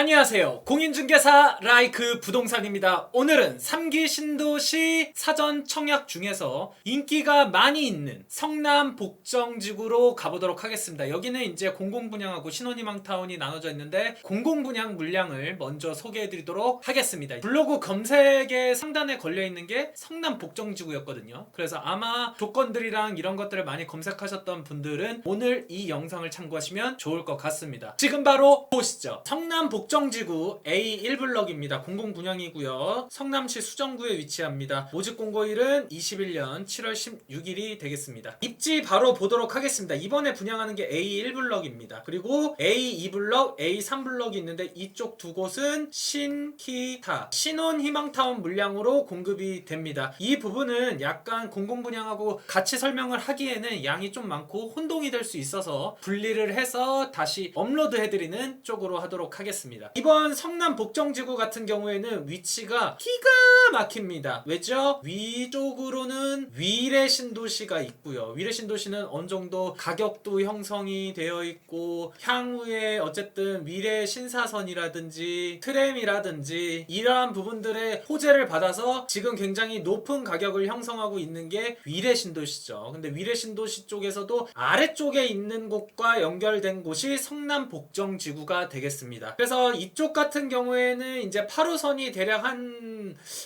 안녕하세요. 공인중개사 라이크 부동산입니다. 오늘은 3기 신도시 사전 청약 중에서 인기가 많이 있는 성남 복정지구로 가보도록 하겠습니다. 여기는 이제 공공분양하고 신혼희망타운이 나눠져 있는데 공공분양 물량을 먼저 소개해드리도록 하겠습니다. 블로그 검색의 상단에 걸려있는 게 성남 복정지구였거든요. 그래서 아마 조건들이랑 이런 것들을 많이 검색하셨던 분들은 오늘 이 영상을 참고하시면 좋을 것 같습니다. 지금 바로 보시죠. 성남 복정지구 A1블럭입니다. 공공분양이고요. 성남시 수정구에 위치합니다. 모집 공고일은 21년 7월 16일이 되겠습니다. 입지 바로 보도록 하겠습니다. 이번에 분양하는 게 A1블럭입니다. 그리고 A2블럭, A3블럭이 있는데 이쪽 두 곳은 신키타, 신혼희망타운 물량으로 공급이 됩니다. 이 부분은 약간 공공분양하고 같이 설명을 하기에는 양이 좀 많고 혼동이 될 수 있어서 분리를 해서 다시 업로드 해드리는 쪽으로 하도록 하겠습니다. 이번 성남 복정지구 같은 경우에는 위치가 기가 막힙니다. 왜죠? 위쪽으로는 위례 신도시가 있고요. 위례 신도시는 어느 정도 가격도 형성이 되어 있고 향후에 어쨌든 위례 신사선이라든지 트램이라든지 이러한 부분들의 호재를 받아서 지금 굉장히 높은 가격을 형성하고 있는 게 위례 신도시죠. 근데 위례 신도시 쪽에서도 아래쪽에 있는 곳과 연결된 곳이 성남 복정지구가 되겠습니다. 그래서 이쪽 같은 경우에는 이제 8호선이 대략 한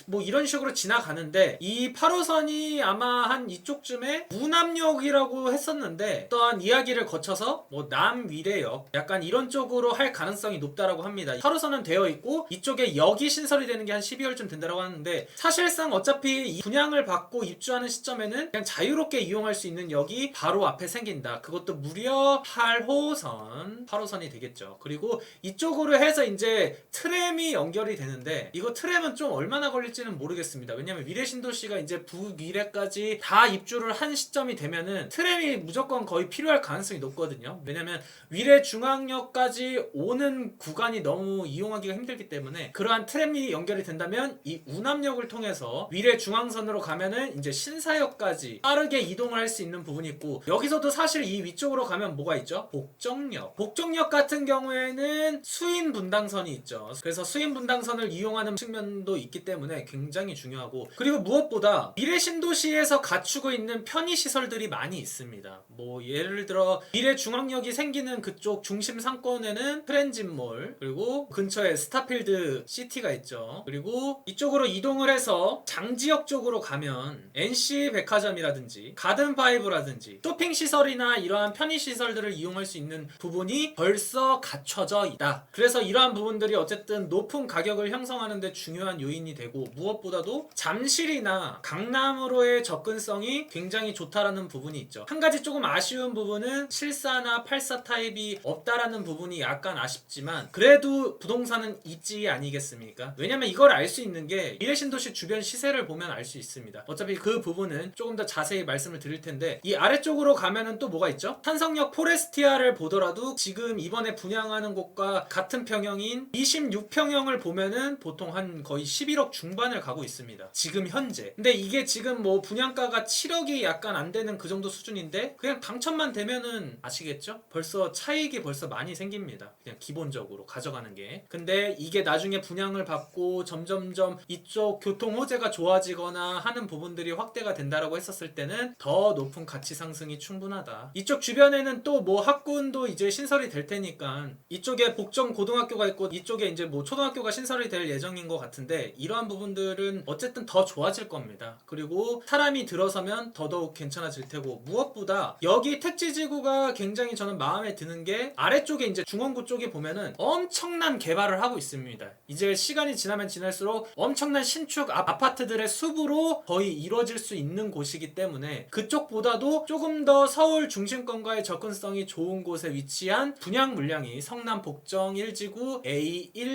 뭐 이런 식으로 지나가는데 이 8호선이 아마 한 이쪽쯤에 무남역이라고 했었는데 어떠한 이야기를 거쳐서 뭐 남위례역 약간 이런 쪽으로 할 가능성이 높다라고 합니다. 8호선은 되어 있고 이쪽에 역이 신설이 되는 게 한 12월쯤 된다고 하는데 사실상 어차피 이 분양을 받고 입주하는 시점에는 그냥 자유롭게 이용할 수 있는 역이 바로 앞에 생긴다. 그것도 무려 8호선이 되겠죠. 그리고 이쪽으로 해서 이제 트램이 연결이 되는데 이거 트램은 좀 얼마나 걸릴지는 모르겠습니다. 왜냐면 위례신도시가 이제 북위례까지 다 입주를 한 시점이 되면은 트램이 무조건 거의 필요할 가능성이 높거든요. 왜냐면 위례 중앙역까지 오는 구간이 너무 이용하기가 힘들기 때문에 그러한 트램이 연결이 된다면 이 우남역을 통해서 위례 중앙선으로 가면은 이제 신사역까지 빠르게 이동을 할 수 있는 부분이 있고 여기서도 사실 이 위쪽으로 가면 뭐가 있죠? 복정역 같은 경우에는 수인 분당선이 있죠. 그래서 수인 분당선을 이용하는 측면도 있기 때문에 굉장히 중요하고 그리고 무엇보다 미래 신도시에서 갖추고 있는 편의 시설들이 많이 있습니다. 뭐 예를 들어 미래 중앙역이 생기는 그쪽 중심 상권에는 트랜짓몰 그리고 근처에 스타필드 시티가 있죠. 그리고 이쪽으로 이동을 해서 장지역 쪽으로 가면 NC 백화점이라든지 가든파이브라든지 쇼핑 시설이나 이러한 편의 시설들을 이용할 수 있는 부분이 벌써 갖춰져 있다. 그래서 이러한 부분들이 어쨌든 높은 가격을 형성하는 데 중요한 요인이 되고 무엇보다도 잠실이나 강남으로의 접근성이 굉장히 좋다라는 부분이 있죠. 한 가지 조금 아쉬운 부분은 74나 84 타입이 없다라는 부분이 약간 아쉽지만 그래도 부동산은 있지 아니겠습니까? 왜냐면 이걸 알 수 있는 게 미래신도시 주변 시세를 보면 알 수 있습니다. 어차피 그 부분은 조금 더 자세히 말씀을 드릴 텐데 이 아래쪽으로 가면은 또 뭐가 있죠? 탄성역 포레스티아를 보더라도 지금 이번에 분양하는 곳과 같은 평형인 26평형을 보면은 보통 한 거의 11억 중반을 가고 있습니다. 지금 현재. 근데 이게 지금 뭐 분양가가 7억이 약간 안 되는 그 정도 수준인데 그냥 당첨만 되면은 아시겠죠? 벌써 차익이 벌써 많이 생깁니다. 그냥 기본적으로 가져가는 게. 근데 이게 나중에 분양을 받고 점점점 이쪽 교통 호재가 좋아지거나 하는 부분들이 확대가 된다라고 했었을 때는 더 높은 가치 상승이 충분하다. 이쪽 주변에는 또 뭐 학군도 이제 신설이 될 테니까 이쪽에 복정 고등학교가 있고 이쪽에 이제 뭐 초등학교가 신설이 될 예정인 것 같은데 이러한 부분들은 어쨌든 더 좋아질 겁니다. 그리고 사람이 들어서면 더더욱 괜찮아질 테고 무엇보다 여기 택지지구가 굉장히 저는 마음에 드는 게 아래쪽에 이제 중원구 쪽에 보면은 엄청난 개발을 하고 있습니다. 이제 시간이 지나면 지날수록 엄청난 신축 아파트들의 숲으로 거의 이루어질 수 있는 곳이기 때문에 그쪽보다도 조금 더 서울 중심권과의 접근성이 좋은 곳에 위치한 분양 물량이 성남 복정 1지구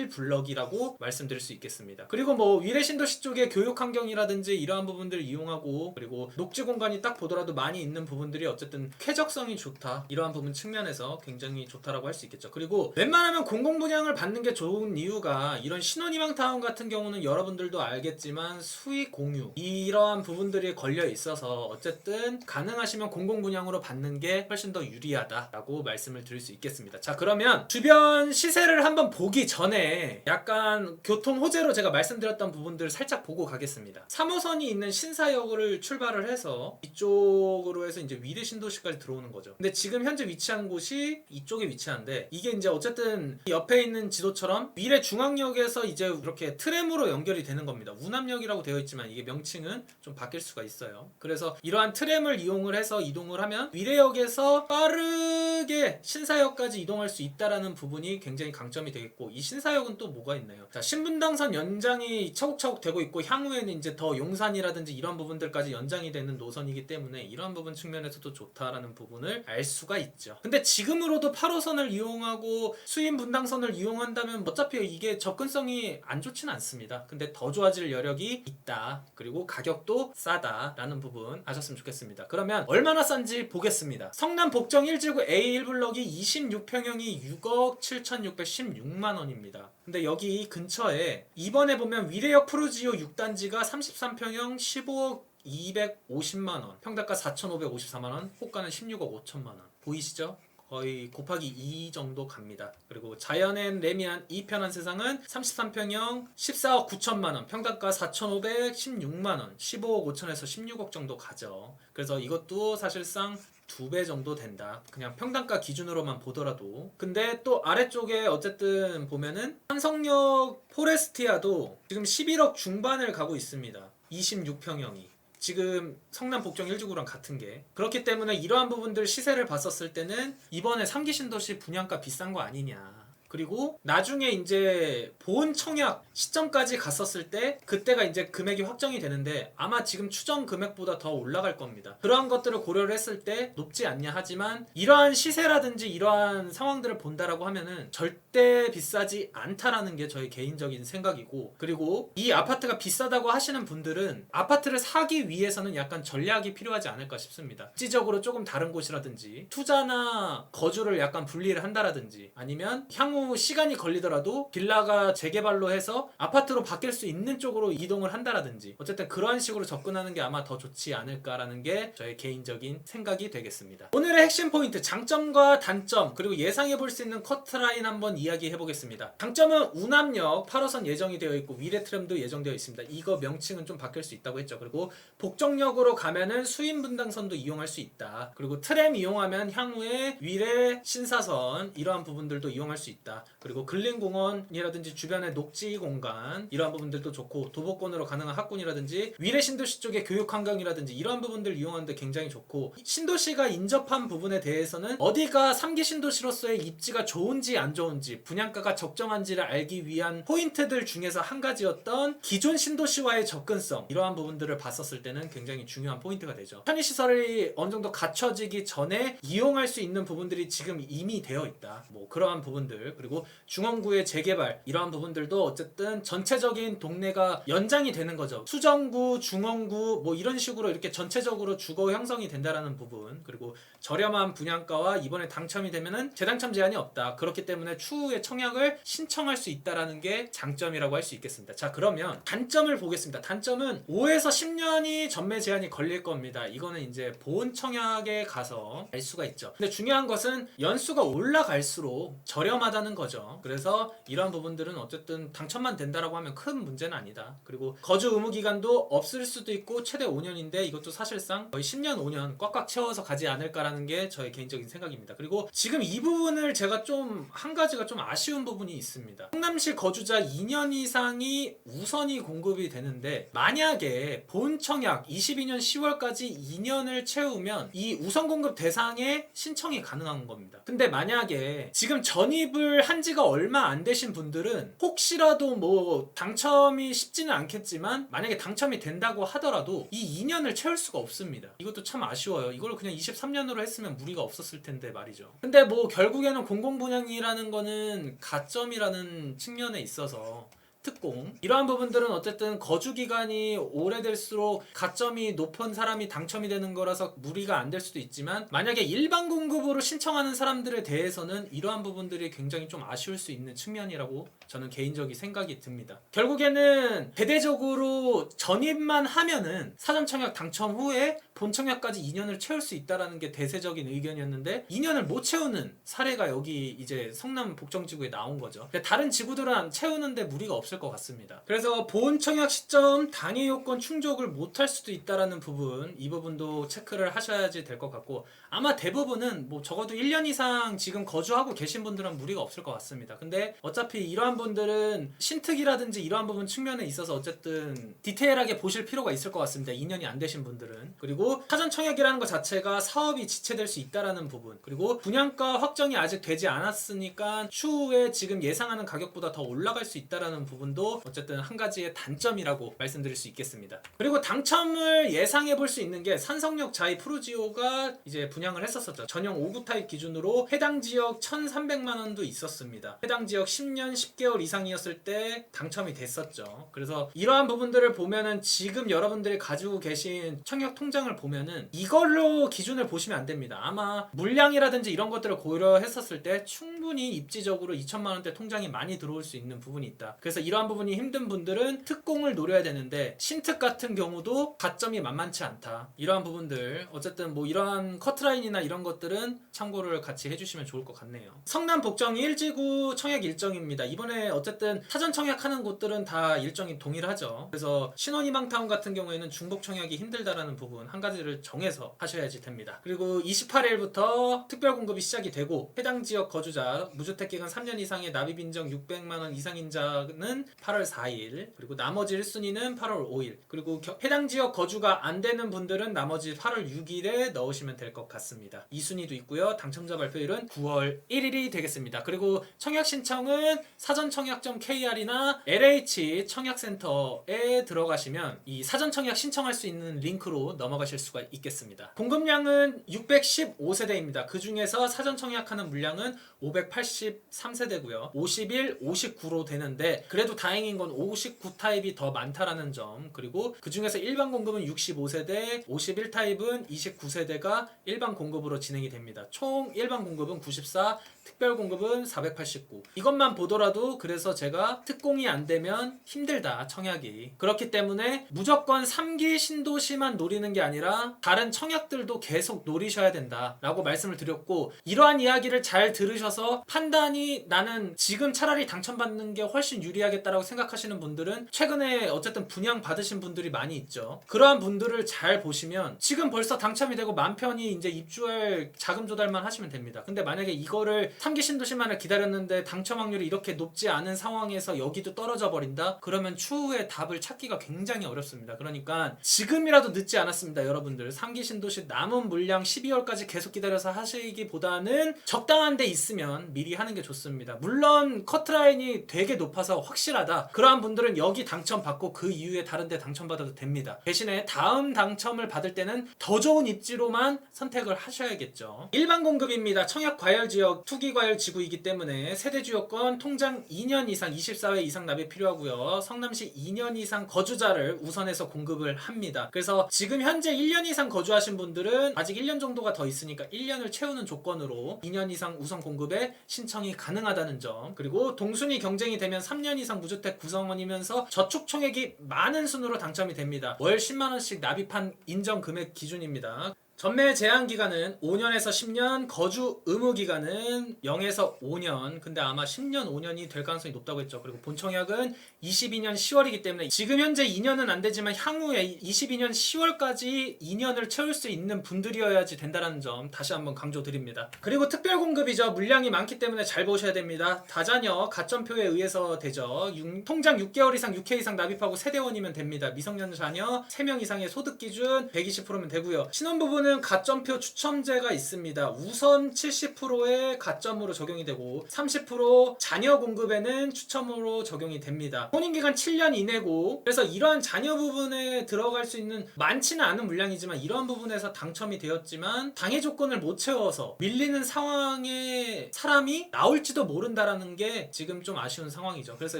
A1블럭이라고 말씀드릴 수 있겠습니다. 그리고 뭐 위례신도시 쪽의 교육 환경이라든지 이러한 부분들을 이용하고 그리고 녹지 공간이 딱 보더라도 많이 있는 부분들이 어쨌든 쾌적성이 좋다. 이러한 부분 측면에서 굉장히 좋다라고 할 수 있겠죠. 그리고 웬만하면 공공분양을 받는 게 좋은 이유가 이런 신혼희망타운 같은 경우는 여러분들도 알겠지만 수익 공유 이러한 부분들이 걸려 있어서 어쨌든 가능하시면 공공분양으로 받는 게 훨씬 더 유리하다라고 말씀을 드릴 수 있겠습니다. 자, 그러면 주변 시세를 한번 보기 전에 약간 교통 호재로 제가 말씀드렸던 부분들 살짝 보고 가겠습니다. 3호선이 있는 신사역을 출발을 해서 이쪽으로 해서 이제 위례 신도시까지 들어오는 거죠. 근데 지금 현재 위치한 곳이 이쪽에 위치한데, 이게 이제 어쨌든 옆에 있는 지도처럼 위례 중앙역에서 이제 이렇게 트램으로 연결이 되는 겁니다. 우남역이라고 되어 있지만 이게 명칭은 좀 바뀔 수가 있어요. 그래서 이러한 트램을 이용을 해서 이동을 하면 위례역에서 빠르게 신사역까지 이동할 수 있다라는 부분이 굉장히 강점이 되겠고, 이 신사역은 또 뭐가 있나요? 자, 신분당선 연장이 차곡차곡 되고 있고, 향후에는 이제 더 용산이라든지 이런 부분들까지 연장이 되는 노선이기 때문에 이런 부분 측면에서도 좋다라는 부분을 알 수가 있죠. 근데 지금으로도 8호선을 이용하고 수인 분당선을 이용한다면 어차피 이게 접근성이 안 좋진 않습니다. 근데 더 좋아질 여력이 있다. 그리고 가격도 싸다라는 부분 아셨으면 좋겠습니다. 그러면 얼마나 싼지 보겠습니다. 성남 복정 1지구 A1블럭이 26평형이 6억 7,616만 원입니다. 근데 여기 근처에 이번에 보면 위례역 푸르지오 6단지가 33평형 15억 250만원, 평당가 4,554만원, 호가는 16억 5천만원. 보이시죠? 거의 곱하기 2 정도 갑니다. 그리고 자연엔 레미안 2편한 세상은 33평형 14억 9천만원, 평당가 4,516만원, 15억 5천에서 16억 정도 가죠. 그래서 이것도 사실상 2배 정도 된다. 그냥 평당가 기준으로만 보더라도. 근데 또 아래쪽에 어쨌든 보면은 한성역 포레스티아도 지금 11억 중반을 가고 있습니다. 26평형이. 지금 성남 복정 1지구랑 같은 게. 그렇기 때문에 이러한 부분들 시세를 봤었을 때는 이번에 3기 신도시 분양가 비싼 거 아니냐. 그리고 나중에 이제 보온 청약 시점까지 갔었을 때 그때가 이제 금액이 확정이 되는데 아마 지금 추정 금액보다 더 올라갈 겁니다. 그러한 것들을 고려를 했을 때 높지 않냐 하지만 이러한 시세라든지 이러한 상황들을 본다라고 하면은 절대 비싸지 않다라는 게 저의 개인적인 생각이고, 그리고 이 아파트가 비싸다고 하시는 분들은 아파트를 사기 위해서는 약간 전략이 필요하지 않을까 싶습니다. 입지적으로 조금 다른 곳이라든지 투자나 거주를 약간 분리를 한다라든지, 아니면 향후 시간이 걸리더라도 빌라가 재개발로 해서 아파트로 바뀔 수 있는 쪽으로 이동을 한다라든지, 어쨌든 그러한 식으로 접근하는 게 아마 더 좋지 않을까라는 게 저의 개인적인 생각이 되겠습니다. 오늘의 핵심 포인트, 장점과 단점, 그리고 예상해 볼 수 있는 커트라인 한번 이야기해 보겠습니다. 장점은 우남역 8호선 예정이 되어 있고 위례 트램도 예정되어 있습니다. 이거 명칭은 좀 바뀔 수 있다고 했죠. 그리고 복정역으로 가면은 수인 분당선도 이용할 수 있다. 그리고 트램 이용하면 향후에 위례 신사선 이러한 부분들도 이용할 수 있다. 그리고 근린공원이라든지 주변의 녹지 공간 이러한 부분들도 좋고, 도보권으로 가능한 학군이라든지 위례 신도시 쪽의 교육환경이라든지 이러한 부분들 이용하는데 굉장히 좋고, 신도시가 인접한 부분에 대해서는 어디가 3기 신도시로서의 입지가 좋은지 안 좋은지, 분양가가 적정한지를 알기 위한 포인트들 중에서 한 가지였던 기존 신도시와의 접근성, 이러한 부분들을 봤었을 때는 굉장히 중요한 포인트가 되죠. 편의시설이 어느 정도 갖춰지기 전에 이용할 수 있는 부분들이 지금 이미 되어 있다. 뭐 그러한 부분들, 그리고 중원구의 재개발 이러한 부분들도 어쨌든 전체적인 동네가 연장이 되는 거죠. 수정구, 중원구 뭐 이런 식으로 이렇게 전체적으로 주거 형성이 된다라는 부분, 그리고 저렴한 분양가와 이번에 당첨이 되면은 재당첨 제한이 없다. 그렇기 때문에 추후에 청약을 신청할 수 있다라는 게 장점이라고 할 수 있겠습니다. 자, 그러면 단점을 보겠습니다. 단점은 5에서 10년이 전매 제한이 걸릴 겁니다. 이거는 이제 보온 청약에 가서 알 수가 있죠. 근데 중요한 것은 연수가 올라갈수록 저렴하다는 거죠. 그래서 이런 부분들은 어쨌든 당첨만 된다라고 하면 큰 문제는 아니다. 그리고 거주 의무 기간도 없을 수도 있고 최대 5년인데 이것도 사실상 거의 10년 5년 꽉꽉 채워서 가지 않을까라는 게 저의 개인적인 생각입니다. 그리고 지금 이 부분을 제가 좀 한 가지가 좀 아쉬운 부분이 있습니다. 성남시 거주자 2년 이상이 우선이 공급이 되는데, 만약에 본 청약 22년 10월까지 2년을 채우면 이 우선 공급 대상에 신청이 가능한 겁니다. 근데 만약에 지금 전입을 한 지가 얼마 안 되신 분들은 혹시라도 뭐 당첨이 쉽지는 않겠지만 만약에 당첨이 된다고 하더라도 이 2년을 채울 수가 없습니다. 이것도 참 아쉬워요. 이걸 그냥 23년으로 했으면 무리가 없었을 텐데 말이죠. 근데 뭐 결국에는 공공분양이라는 거는 가점이라는 측면에 있어서 특공 이러한 부분들은 어쨌든 거주 기간이 오래될수록 가점이 높은 사람이 당첨이 되는 거라서 무리가 안 될 수도 있지만 만약에 일반 공급으로 신청하는 사람들에 대해서는 이러한 부분들이 굉장히 좀 아쉬울 수 있는 측면이라고 저는 개인적인 생각이 듭니다. 결국에는 대대적으로 전입만 하면은 사전 청약 당첨 후에 본 청약까지 2년을 채울 수 있다라는 게 대세적인 의견이었는데 2년을 못 채우는 사례가 여기 이제 성남 복정지구에 나온 거죠. 다른 지구들은 채우는데 무리가 없을 것 같습니다. 그래서 본 청약 시점 당해 요건 충족을 못할 수도 있다라는 부분, 이 부분도 체크를 하셔야지 될 것 같고 아마 대부분은 뭐 적어도 1년 이상 지금 거주하고 계신 분들은 무리가 없을 것 같습니다. 근데 어차피 이러한 분들은 신특이라든지 이러한 부분 측면에 있어서 어쨌든 디테일하게 보실 필요가 있을 것 같습니다. 2년이 안 되신 분들은. 그리고 사전 청약이라는 것 자체가 사업이 지체될 수 있다라는 부분, 그리고 분양가 확정이 아직 되지 않았으니까 추후에 지금 예상하는 가격보다 더 올라갈 수 있다라는 부분도 어쨌든 한 가지의 단점이라고 말씀드릴 수 있겠습니다. 그리고 당첨을 예상해 볼 수 있는 게 산성역 자이 프루지오가 이제 분양을 했었었죠. 전용 5구 타입 기준으로 해당 지역 1,300만 원도 있었습니다. 해당 지역 10년 10개월 이상이었을 때 당첨이 됐었죠. 그래서 이러한 부분들을 보면은 지금 여러분들이 가지고 계신 청약 통장을 보면은 이걸로 기준을 보시면 안 됩니다. 아마 물량이라든지 이런 것들을 고려했었을 때 충분히 입지적으로 2천만 원대 통장이 많이 들어올 수 있는 부분이 있다. 그래서 이러한 부분이 힘든 분들은 특공을 노려야 되는데 신특 같은 경우도 가점이 만만치 않다. 이러한 부분들 어쨌든 뭐 이러한 커트라인이나 이런 것들은 참고를 같이 해주시면 좋을 것 같네요. 성남 복정 1지구 청약 일정입니다. 이번에 어쨌든 사전 청약하는 곳들은 다 일정이 동일하죠. 그래서 신혼희망타운 같은 경우에는 중복 청약이 힘들다라는 부분 한 가지를 정해서 하셔야지 됩니다. 그리고 28일부터 특별 공급이 시작이 되고 해당 지역 거주자 무주택 기간 3년 이상의 납입 인정 600만 원 이상인자는 8월 4일, 그리고 나머지 1순위는 8월 5일, 그리고 해당 지역 거주가 안 되는 분들은 나머지 8월 6일에 넣으시면 될 것 같습니다. 2순위도 있고요. 당첨자 발표일은 9월 1일이 되겠습니다. 그리고 청약 신청은 사전청약.kr이나 LH 청약센터에 들어가시면 이 사전 청약 신청할 수 있는 링크로 넘어가실 수가 있겠습니다. 공급량은 615세대입니다. 그 중에서 사전 청약하는 물량은 583세대고요. 51, 59로 되는데 그래도 다행인 건 59 타입이 더 많다라는 점, 그리고 그 중에서 일반 공급은 65세대, 51 타입은 29세대가 일반 공급으로 진행이 됩니다. 총 일반 공급은 94, 특별 공급은 489. 이것만 보더라도 그래서 제가 특공이 안 되면 힘들다, 청약이. 그렇기 때문에 무조건 3기 신도시만 노리는 게 아니라 다른 청약들도 계속 노리셔야 된다 라고 말씀을 드렸고, 이러한 이야기를 잘 들으셔서 판단이 나는 지금 차라리 당첨받는 게 훨씬 유리하겠다라고 생각하시는 분들은 최근에 어쨌든 분양 받으신 분들이 많이 있죠. 그러한 분들을 잘 보시면 지금 벌써 당첨이 되고 맘 편히 이제 입주할 자금 조달만 하시면 됩니다. 근데 만약에 이거를 3기 신도시만을 기다렸는데 당첨 확률이 이렇게 높지 않은 상황에서 여기도 떨어져 버린다? 그러면 추후에 답을 찾기가 굉장히 어렵습니다. 그러니까 지금이라도 늦지 않았습니다. 여러분들 3기 신도시 남은 물량 12월까지 계속 기다려서 하시기보다는 적당한 데 있으면 미리 하는 게 좋습니다. 물론 커트라인이 되게 높아서 확실하다, 그러한 분들은 여기 당첨받고 그 이후에 다른 데 당첨받아도 됩니다. 대신에 다음 당첨을 받을 때는 더 좋은 입지로만 선택을 하셔야겠죠. 일반 공급입니다. 청약 과열 지역, 투기 과열 지구이기 때문에 세대 주요건 통장 2년 이상 24회 이상 납입 필요하고요. 성남시 2년 이상 거주자를 우선해서 공급을 합니다. 그래서 지금 현재 1년 이상 거주하신 분들은 아직 1년 정도가 더 있으니까 1년을 채우는 조건으로 2년 이상 우선 공급에 신청이 가능하다는 점, 그리고 동순위 경쟁이 되면 3년 이상 무주택 구성원이면서 저축 총액이 많은 순으로 당첨이 됩니다. 월 10만원씩 납입한 인정 금액 기준입니다. 전매 제한 기간은 5년에서 10년, 거주 의무 기간은 0에서 5년. 근데 아마 10년, 5년이 될 가능성이 높다고 했죠. 그리고 본 청약은 22년 10월이기 때문에 지금 현재 2년은 안 되지만 향후에 22년 10월까지 2년을 채울 수 있는 분들이어야지 된다는 점 다시 한번 강조드립니다. 그리고 특별 공급이죠. 물량이 많기 때문에 잘 보셔야 됩니다. 다자녀 가점표에 의해서 되죠. 통장 6개월 이상 6회 이상 납입하고 세대원이면 됩니다. 미성년 자녀 3명 이상의 소득 기준 120%면 되고요. 신혼부부는 부분은 가점표 추첨제가 있습니다. 우선 70%의 가점으로 적용이 되고 30% 자녀 공급에는 추첨으로 적용이 됩니다. 혼인기간 7년 이내고, 그래서 이러한 자녀 부분에 들어갈 수 있는 많지는 않은 물량이지만 이러한 부분에서 당첨이 되었지만 당해 조건을 못 채워서 밀리는 상황에 사람이 나올지도 모른다라는 게 지금 좀 아쉬운 상황이죠. 그래서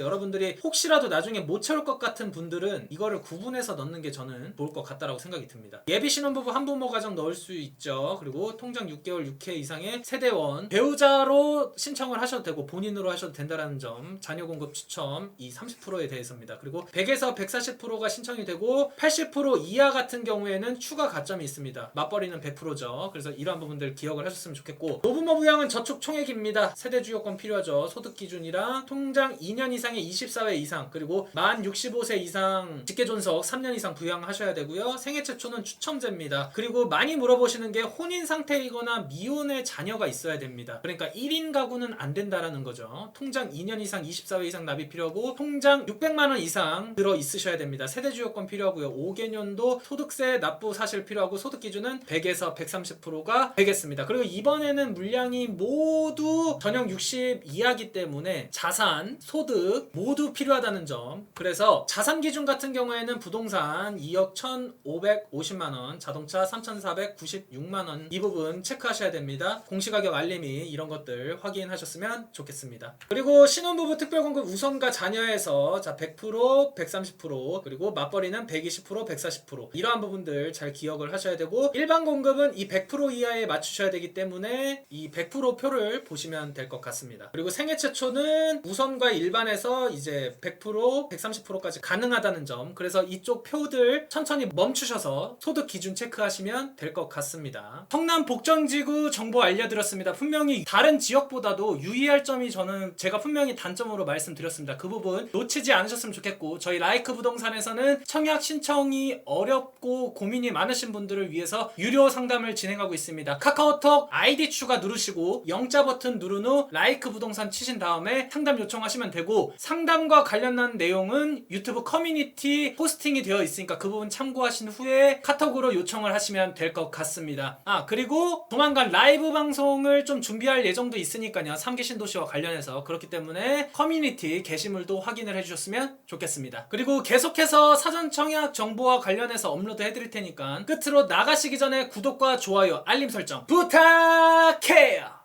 여러분들이 혹시라도 나중에 못 채울 것 같은 분들은 이거를 구분해서 넣는 게 저는 좋을 것 같다라고 생각이 듭니다. 예비 신혼부부 한부모 가정 넣을 수 있죠. 그리고 통장 6개월 6회 이상의 세대원, 배우자로 신청을 하셔도 되고 본인으로 하셔도 된다라는 점, 자녀 공급 추첨 이 30%에 대해서입니다. 그리고 100에서 140%가 신청이 되고 80% 이하 같은 경우에는 추가 가점이 있습니다. 맞벌이는 100%죠. 그래서 이러한 부분들 기억을 하셨으면 좋겠고, 노부모 부양은 저축 총액입니다. 세대 주요건 필요하죠. 소득 기준이랑 통장 2년 이상의 24회 이상, 그리고 만 65세 이상 직계존속 3년 이상 부양하셔야 되고요. 생애 최초는 추첨제입니다. 그리고 많이 물어보시는 게 혼인 상태이거나 미혼의 자녀가 있어야 됩니다. 그러니까 1인 가구는 안 된다라는 거죠. 통장 2년 이상 24회 이상 납입 필요하고 통장 600만 원 이상 들어 있으셔야 됩니다. 세대 주요건 필요하고요. 5개년도 소득세 납부 사실 필요하고, 소득 기준은 100에서 130%가 되겠습니다. 그리고 이번에는 물량이 모두 전형 60 이하기 때문에 자산, 소득 모두 필요하다는 점. 그래서 자산 기준 같은 경우에는 부동산 2억 1,550만 원, 자동차 3,496만 원, 이 부분 체크하셔야 됩니다. 공시가격 알림이 이런 것들 확인하셨으면 좋겠습니다. 그리고 신혼부부 특별공급 우선과 자녀에서 100%, 130%, 그리고 맞벌이는 120%, 140%, 이러한 부분들 잘 기억을 하셔야 되고, 일반 공급은 이 100% 이하에 맞추셔야 되기 때문에 이 100% 표를 보시면 될 것 같습니다. 그리고 생애 최초는 우선과 일반에서 이제 100%, 130%까지 가능하다는 점. 그래서 이쪽 표들 천천히 멈추셔서 소득 기준 체크하시면 될 것 같습니다. 성남 복정지구 정보 알려드렸습니다. 분명히 다른 지역보다도 유의할 점이 저는 제가 분명히 단점으로 말씀드렸습니다. 그 부분 놓치지 않으셨으면 좋겠고, 저희 라이크 부동산에서는 청약 신청이 어렵고 고민이 많으신 분들을 위해서 유료 상담을 진행하고 있습니다. 카카오톡 아이디 추가 누르시고 영자 버튼 누른 후 라이크 부동산 치신 다음에 상담 요청하시면 되고, 상담과 관련한 내용은 유튜브 커뮤니티 포스팅이 되어 있으니까 그 부분 참고하신 후에 카톡으로 요청을 하시면 될 것 같습니다. 그리고 조만간 라이브 방송을 좀 준비할 예정도 있으니까요. 3기 신도시와 관련해서. 그렇기 때문에 커뮤니티 게시물도 확인을 해주셨으면 좋겠습니다. 그리고 계속해서 사전 청약 정보와 관련해서 업로드 해드릴 테니까 끝으로 나가시기 전에 구독과 좋아요, 알림 설정 부탁해요.